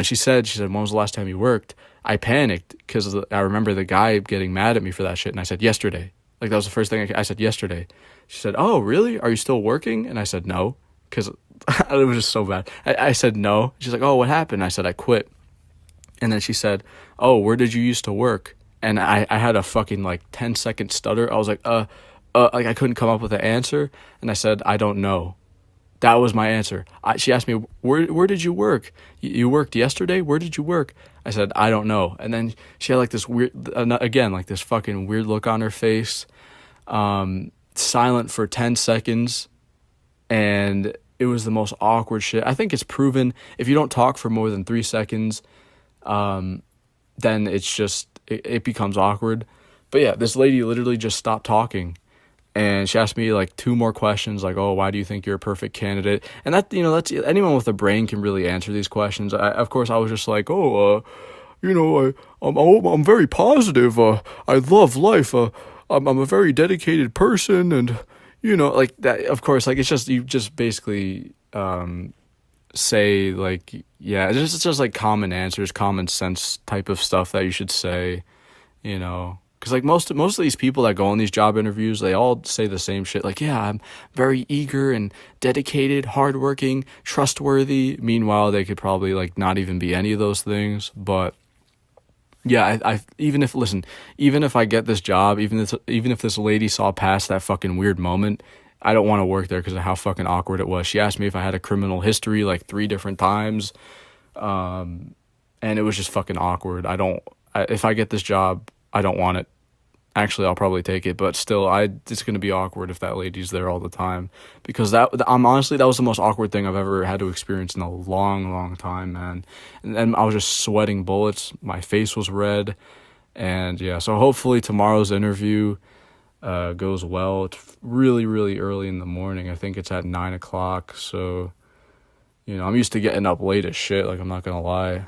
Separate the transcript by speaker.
Speaker 1: And she said, when was the last time you worked? I panicked because I remember the guy getting mad at me for that shit. And I said, yesterday. Like, that was the first thing I said, yesterday. She said, oh, really? Are you still working? And I said, no, because it was just so bad. I said, no. She's like, oh, what happened? I said, I quit. And then she said, oh, where did you used to work? And I had a fucking like 10-second stutter. I was like, like I couldn't come up with an answer. And I said, I don't know. That was my answer. She asked me, where did you work? You worked yesterday? Where did you work? I said, I don't know. And then she had like this weird, again, like this fucking weird look on her face, silent for 10 seconds. And it was the most awkward shit. I think it's proven if you don't talk for more than 3 seconds, then it's just, it becomes awkward. But yeah, this lady literally just stopped talking. And she asked me like 2 more questions, like, oh, why do you think you're a perfect candidate? And that, that's, anyone with a brain can really answer these questions. Of course, I was just like, oh, I'm very positive. I love life. I'm a very dedicated person. And, like that, of course, like, it's just, you just basically, say like, yeah, it's just like common answers, common sense type of stuff that you should say, Because like most of these people that go on these job interviews, they all say the same shit. Like, yeah, I'm very eager and dedicated, hardworking, trustworthy. Meanwhile, they could probably like not even be any of those things. But yeah, even if I get this job, even if this lady saw past that fucking weird moment, I don't want to work there because of how fucking awkward it was. She asked me if I had a criminal history like 3 different times, and it was just fucking awkward. If I get this job, I don't want it. Actually, I'll probably take it, but still, it's going to be awkward if that lady's there all the time, because honestly, that was the most awkward thing I've ever had to experience in a long, long time, man. And I was just sweating bullets. My face was red, and yeah. So hopefully tomorrow's interview goes well. It's really, really early in the morning. I think it's at 9:00. So, I'm used to getting up late as shit. Like, I'm not gonna lie.